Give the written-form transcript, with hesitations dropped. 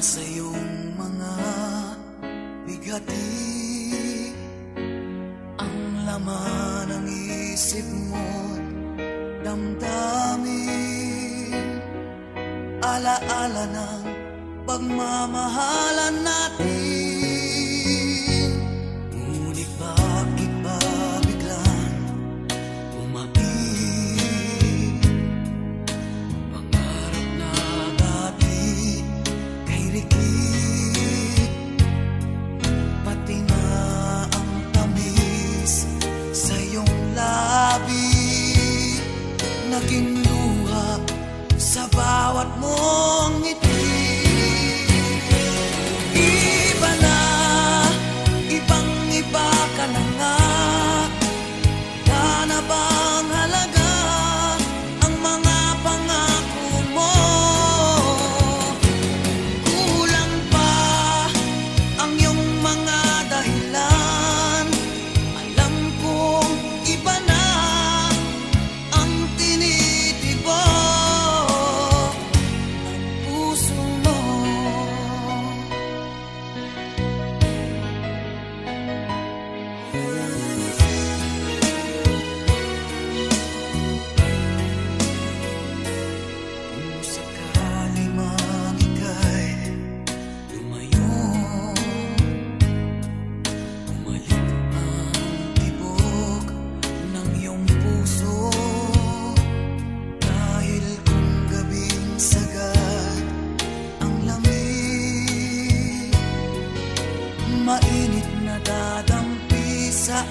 sa iyong mga bigati, ang laman ng isip mo't damdamin, alaala ng pagmamahalan natin. Ngunit bakit ba biglang umaib? Pangarap na dati kay rikit, pati na ang tamis sa iyong labi, naging luha sa bawat mong ngiti. Iba na, ibang-iba ka na nga. Wala na bang halaga ang mga pangako mo? Kulang pa ang iyong mga dahilan. Alam kong iba na ang tinitibok ng puso mo. Kung sakali mang ika'y lumayo, bumalik ang tibok ng iyong puso. Dahil kung gabing sagad ang lamig, mainit na dadampi sa